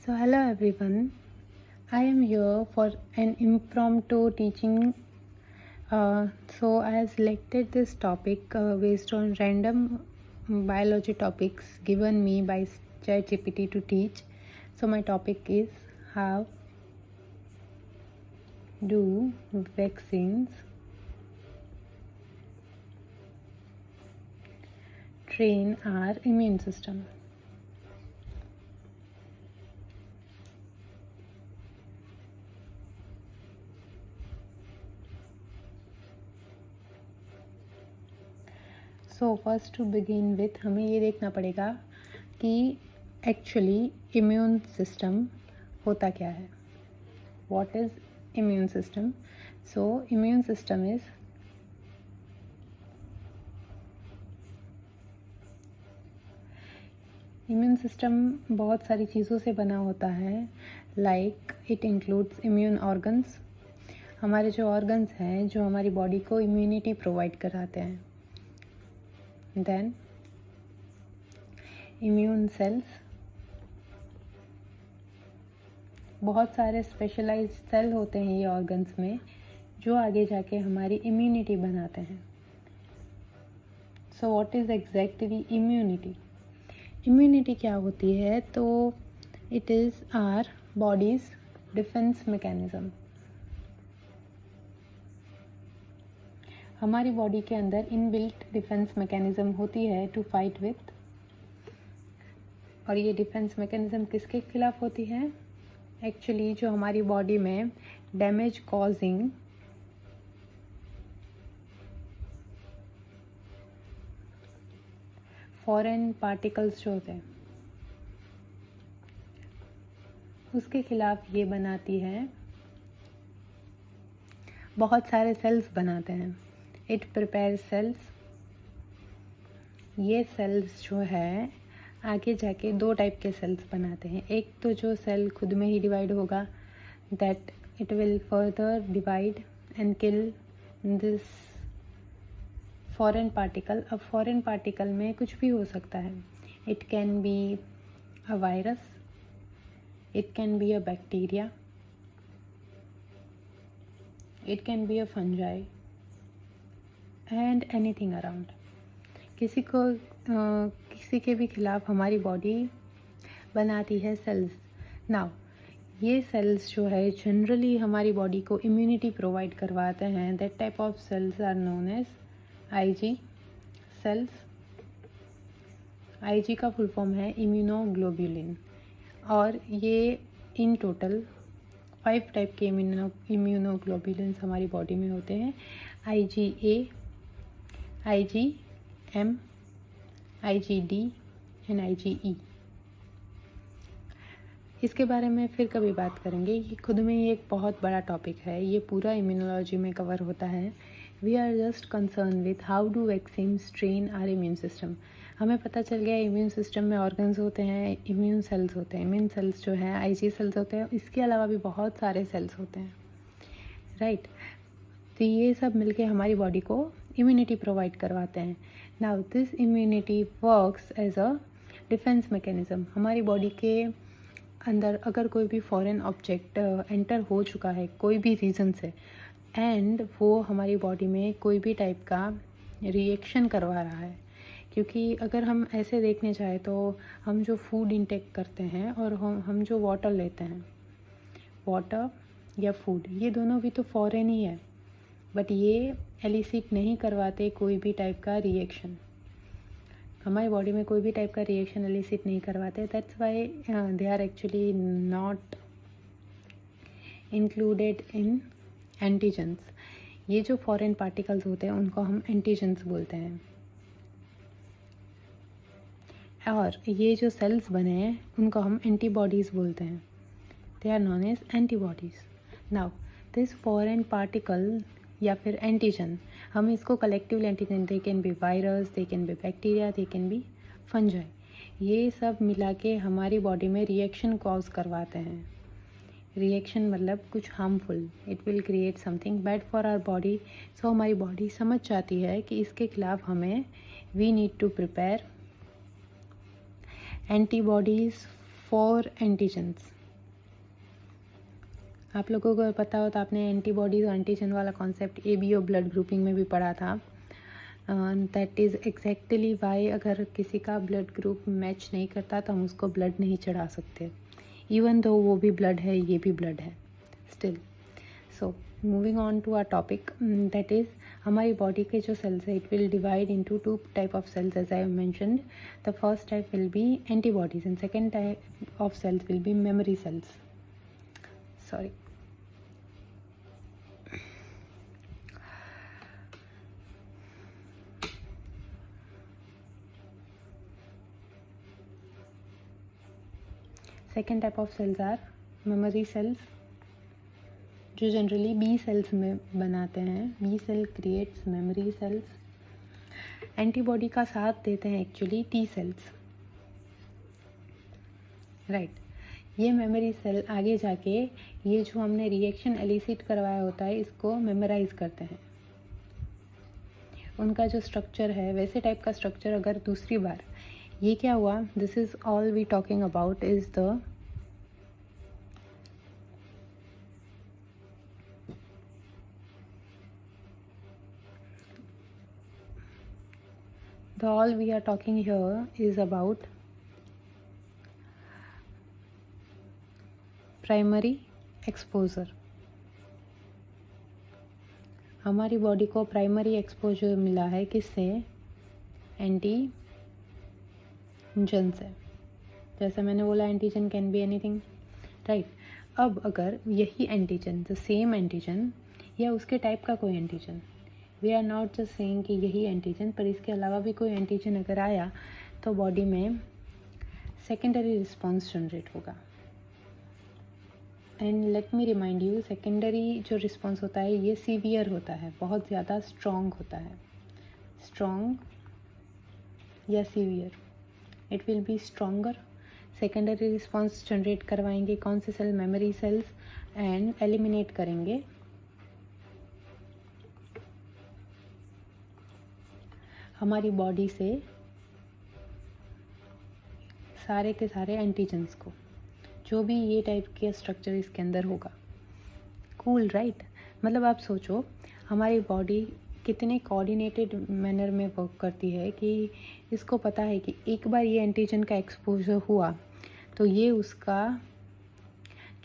So hello everyone, I am here for an impromptu teaching. So I have selected this topic based on random biology topics given me by ChatGPT to teach. So my topic is how do vaccines train our immune system. So first to begin with हमें ये देखना पड़ेगा कि actually immune system होता क्या है. What is immune system? So immune system is immune system बहुत सारी चीज़ों से बना होता है. Like it includes immune organs. हमारे जो ऑर्गन्स हैं जो हमारी बॉडी को इम्यूनिटी प्रोवाइड कराते हैं. Then immune cells. बहुत सारे स्पेशलाइज्ड सेल होते हैं ये ऑर्गन्स में जो आगे जाके हमारी इम्यूनिटी बनाते हैं. So what is exactly immunity? Immunity क्या होती है? तो it is our body's defence mechanism. हमारी बॉडी के अंदर इनबिल्ट डिफेंस मैकेनिज्म होती है टू फाइट विथ. और ये डिफेंस मैकेनिज्म किसके खिलाफ होती है? एक्चुअली जो हमारी बॉडी में डैमेज कॉजिंग फॉरेन पार्टिकल्स जो होते हैं उसके खिलाफ ये बनाती है. बहुत सारे सेल्स बनाते हैं. It prepare cells. ये सेल्स जो है आगे जाके दो टाइप के सेल्स बनाते हैं. एक तो जो सेल खुद में ही डिवाइड होगा, that it will further divide and kill this foreign particle. अब फॉरेन पार्टिकल में कुछ भी हो सकता है. It can be a virus, it can be a bacteria, it can be a fungi and anything around. किसी के भी खिलाफ हमारी बॉडी बनाती है सेल्स. नाउ ये सेल्स जो है जनरली हमारी बॉडी को इम्यूनिटी प्रोवाइड करवाते हैं. That type of cells are known as IG cells. IG का फुल फॉर्म है इम्यूनोग्लोब्युलिन. और ये इन टोटल 5 टाइप के इम्यूनोग्लोब्युलिन्स हमारी बॉडी में होते हैं. IgA, IgM, IgD and IgE. इसके बारे में फिर कभी बात करेंगे. ये खुद में ही एक बहुत बड़ा टॉपिक है. ये पूरा इम्यूनोलॉजी में कवर होता है. We are just concern with how do vaccines train our immune system. हमें पता चल गया इम्यून सिस्टम में ऑर्गन्स होते हैं, इम्यून सेल्स होते हैं. इम्यून सेल्स जो हैं IG सेल्स होते हैं. इसके अलावा भी बहुत सारे सेल्स होते हैं, राइट. तो ये सब मिलके हमारी बॉडी को इम्यूनिटी प्रोवाइड करवाते हैं. Now this immunity works as a defence mechanism. हमारी बॉडी के अंदर अगर कोई भी फॉरेन ऑब्जेक्ट एंटर हो चुका है कोई भी रीज़न से एंड वो हमारी बॉडी में कोई भी टाइप का रिएक्शन करवा रहा है. क्योंकि अगर हम ऐसे देखने जाए तो हम जो फूड इंटेक करते हैं और हम जो वाटर लेते हैं, वाटर या फूड, ये दोनों भी तो फॉरेन ही है. बट ये एलिसिट नहीं करवाते कोई भी टाइप का रिएक्शन. हमारी बॉडी में कोई भी टाइप का रिएक्शन एलिसिट नहीं करवाते. That's why they are actually not included in antigens. ये जो फॉरेन पार्टिकल्स होते हैं उनको हम एंटीजेंस बोलते हैं. और ये जो सेल्स बने हैं उनको हम एंटीबॉडीज़ बोलते हैं. They are known as antibodies. Now this foreign particle या फिर एंटीजन, हम इसको collective antigen, they can be virus, they can be bacteria, they can be fungi. ये सब मिला के हमारी बॉडी में रिएक्शन कॉज करवाते हैं. रिएक्शन मतलब कुछ harmful. It will create something bad for our body. So हमारी बॉडी समझ जाती है कि इसके खिलाफ हमें we need to prepare antibodies for antigens. आप लोगों को पता हो तो आपने एंटीबॉडीज और एंटीजन वाला कॉन्सेप्ट ABO ब्लड ग्रुपिंग में भी पढ़ा था। दैट इज़ एग्जैक्टली वाई अगर किसी का ब्लड ग्रुप मैच नहीं करता तो हम उसको ब्लड नहीं चढ़ा सकते, इवन दो वो भी ब्लड है, ये भी ब्लड है still. So moving on to our topic, that is हमारी बॉडी के जो सेल्स है, it will divide into 2 type of cells as I mentioned. The first type will be antibodies and second type of cells will be memory cells. Sorry. Second type of cells are memory cells, जो generally B cells में बनाते हैं। B cell creates memory cells. Antibody का साथ देते हैं actually T cells, right. ये memory cell आगे जाके ये जो हमने रिएक्शन एलिसिट करवाया होता है इसको मेमोराइज करते हैं। उनका जो स्ट्रक्चर है वैसे टाइप का स्ट्रक्चर अगर दूसरी बार ये क्या हुआ, this is all we talking about is the all we are talking here is about primary exposure. हमारी बॉडी को प्राइमरी एक्सपोजर मिला है किससे? एंटीजन से। जैसे मैंने बोला antigen can be anything, right. अब अगर यही एंटीजन, द सेम एंटीजन या उसके टाइप का कोई antigen, we are not just saying कि यही एंटीजन, पर इसके अलावा भी कोई एंटीजन अगर आया तो बॉडी में सेकेंडरी रिस्पॉन्स जनरेट होगा। And let me remind you, secondary जो रिस्पॉन्स होता है ये सीवियर होता है, बहुत ज़्यादा स्ट्रॉन्ग होता है। स्ट्रॉन्ग या severe, it will be stronger. Secondary response generate करवाएंगे कौन से cell? Memory cells, and eliminate करेंगे हमारी बॉडी से सारे के सारे एंटीजन्स को, जो भी ये टाइप के स्ट्रक्चर इसके अंदर होगा। Cool, right. मतलब आप सोचो हमारी बॉडी कितने कोऑर्डिनेटेड मैनर में वर्क करती है कि इसको पता है कि एक बार ये एंटीजन का एक्सपोजर हुआ तो ये उसका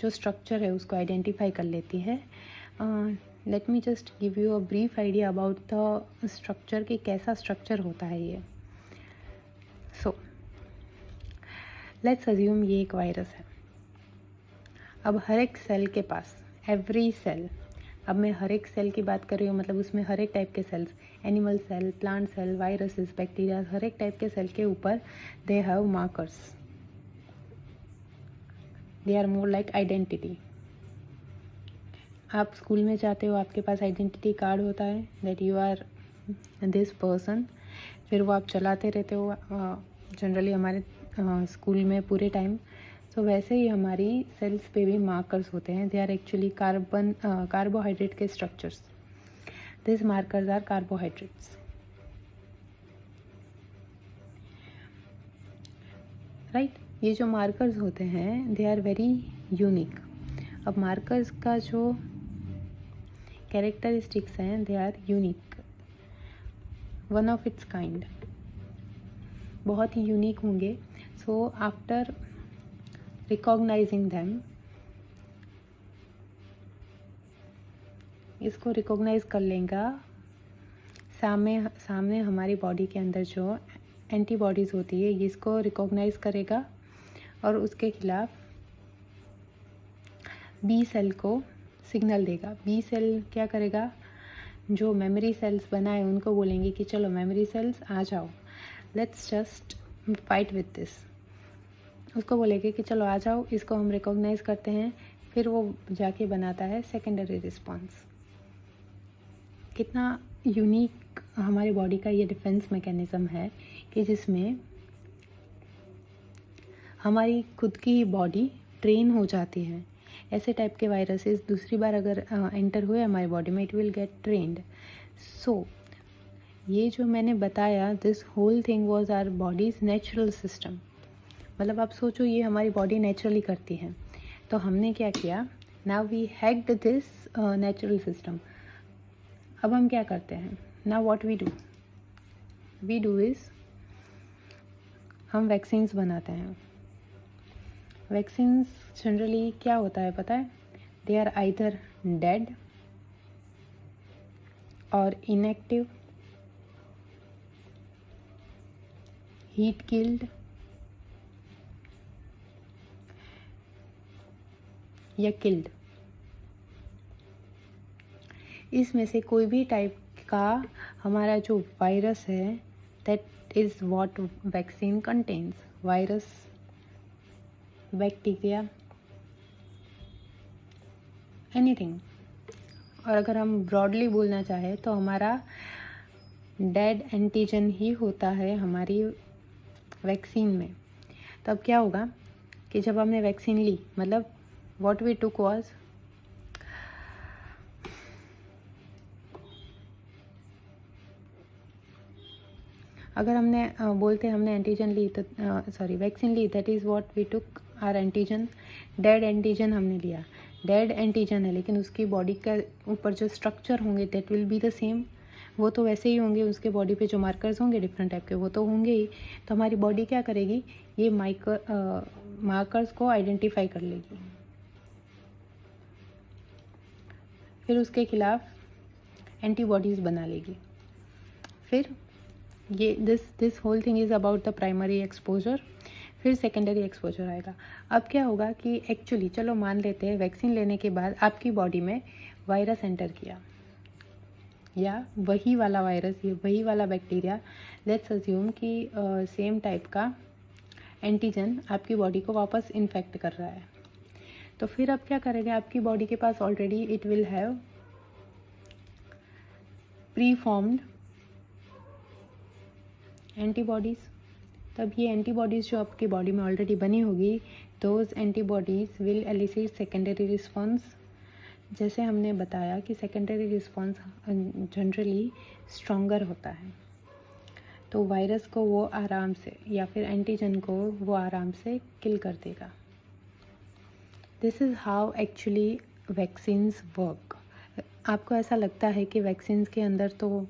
जो स्ट्रक्चर है उसको आइडेंटिफाई कर लेती है। Let me just give you a brief idea about the structure कि कैसा स्ट्रक्चर होता है ये। सो लेट्स अज्यूम ये एक वायरस है। अब हर एक सेल के पास, एवरी सेल, अब मैं हर एक सेल की बात कर रही हूँ, मतलब उसमें हर एक टाइप के cells, animal cell, plant cell, viruses, bacteria, हर एक टाइप के सेल के ऊपर they have markers, they are more like identity. आप स्कूल में जाते हो, आपके पास आइडेंटिटी कार्ड होता है that you are this person, फिर वो आप चलाते रहते हो जनरली हमारे स्कूल में पूरे टाइम। तो वैसे ही हमारी सेल्स पे भी मार्कर्स होते हैं, दे आर एक्चुअली कार्बोहाइड्रेट के structures. This markers are carbohydrates, right. ये जो मार्कर्स होते हैं दे आर वेरी यूनिक। अब मार्कर्स का जो कैरेक्टरिस्टिक्स हैं they are unique, one of its kind, बहुत ही यूनिक होंगे। सो आफ्टर रिकॉग्नाइजिंग दैम, इसको रिकॉग्नाइज कर लेगा सामने हमारी बॉडी के अंदर जो एंटीबॉडीज़ होती है ये इसको रिकॉग्नाइज करेगा और उसके खिलाफ बी सेल को सिग्नल देगा। बी सेल क्या करेगा? जो मेमोरी सेल्स बनाए उनको बोलेंगे कि चलो मेमोरी सेल्स आ जाओ, let's just fight with this. उसको बोलेंगे कि चलो आ जाओ, इसको हम रिकॉग्नाइज करते हैं, फिर वो जाके बनाता है सेकेंडरी रिस्पॉन्स। कितना यूनिक हमारी बॉडी का ये डिफेंस मैकेनिज़्म है कि जिसमें हमारी खुद की बॉडी ट्रेन हो जाती है। ऐसे टाइप के वायरसेस दूसरी बार अगर एंटर हुए हमारी बॉडी में, it will get trained. So ये जो मैंने बताया, this whole thing was our body's natural system. मतलब आप सोचो ये हमारी बॉडी नेचुरली करती है, तो हमने क्या किया? Now we hacked this natural system. अब हम क्या करते हैं? Now what we do is हम वैक्सीन्स बनाते हैं. वैक्सीन्स जनरली क्या होता है पता है? दे आर आइदर डेड और इनएक्टिव, हीट किल्ड या किल्ड. इसमें से कोई भी टाइप का हमारा जो वायरस है, that is what vaccine contains. Virus, bacteria, anything. और अगर हम ब्रॉडली बोलना चाहें तो हमारा डेड एंटीजन ही होता है हमारी वैक्सीन में. तब क्या होगा कि जब हमने वैक्सीन ली, मतलब व्हाट वी टुक वाज अगर हमने बोलते हमने एंटीजन ली तो वैक्सीन ली, that is what we took are antigen. Dead antigen हमने लिया. डेड एंटीजन है लेकिन उसकी बॉडी का ऊपर जो स्ट्रक्चर होंगे that will be the same. वो तो वैसे ही होंगे, उसके बॉडी पे जो मार्कर्स होंगे डिफरेंट टाइप के वो तो होंगे ही. तो हमारी बॉडी क्या करेगी? ये मार्कर्स को आइडेंटिफाई कर लेगी, फिर उसके खिलाफ एंटीबॉडीज़ बना लेगी. फिर ये this whole thing is about the primary exposure. फिर सेकेंडरी एक्सपोजर आएगा. अब क्या होगा कि एक्चुअली चलो मान लेते हैं वैक्सीन लेने के बाद आपकी बॉडी में वायरस एंटर किया, या वही वाला वायरस, ये वही वाला बैक्टीरिया, लेट्स अज्यूम कि सेम टाइप का एंटीजन आपकी बॉडी को वापस इन्फेक्ट कर रहा है. तो फिर अब क्या करेंगे? आपकी बॉडी के पास already it will have preformed antibodies. तब ये एंटीबॉडीज़ जो आपकी बॉडी में ऑलरेडी बनी होगी, those antibodies will elicit secondary response. जैसे हमने बताया कि सेकेंडरी रिस्पॉन्स जनरली स्ट्रॉन्गर होता है, तो वायरस को वो आराम से, या फिर एंटीजन को वो आराम से किल कर देगा. This is how actually vaccines work. आपको ऐसा लगता है कि वैक्सीन्स के अंदर तो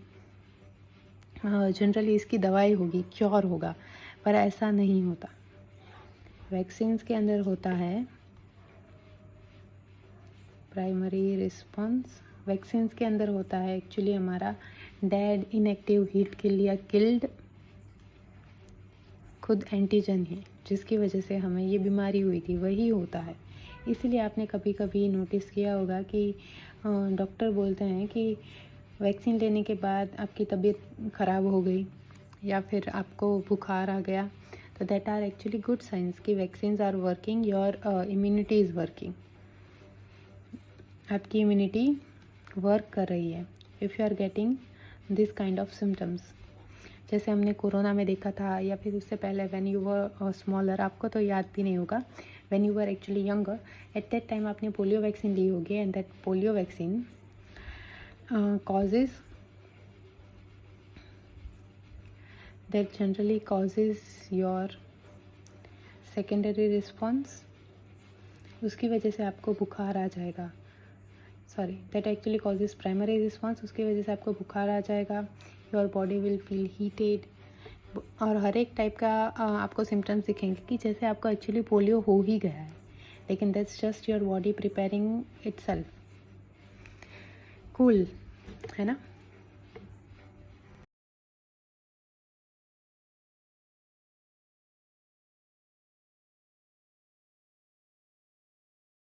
जनरली इसकी दवाई होगी, क्योर होगा, पर ऐसा नहीं होता. वैक्सीन्स के अंदर होता है प्राइमरी रिस्पॉन्स. वैक्सीन्स के अंदर होता है एक्चुअली हमारा डेड, इनएक्टिव, हीट किल या किल्ड खुद एंटीजन ही, जिसकी वजह से हमें ये बीमारी हुई थी, वही होता है. इसीलिए आपने कभी कभी नोटिस किया होगा कि डॉक्टर बोलते हैं कि वैक्सीन लेने के बाद आपकी तबीयत ख़राब हो गई या फिर आपको बुखार आ गया, तो that are actually good signs कि vaccines are working, your immunity is working. आपकी इम्यूनिटी वर्क कर रही है if you are getting this kind of symptoms. जैसे हमने कोरोना में देखा था, या फिर उससे पहले व्हेन यू वर स्मॉलर, आपको तो याद भी नहीं होगा, when you were actually younger, at that time आपने पोलियो वैक्सीन ली होगी, and that polio vaccine generally causes your secondary response. उसकी वजह से आपको बुखार आ जाएगा. that actually causes primary response. उसकी वजह से आपको बुखार आ जाएगा. your body will feel heated. और हर एक टाइप का आपको सिम्टम्स दिखेंगे कि जैसे आपको एक्चुअली पोलियो हो ही गया है, लेकिन that's just your body preparing itself. Cool है ना?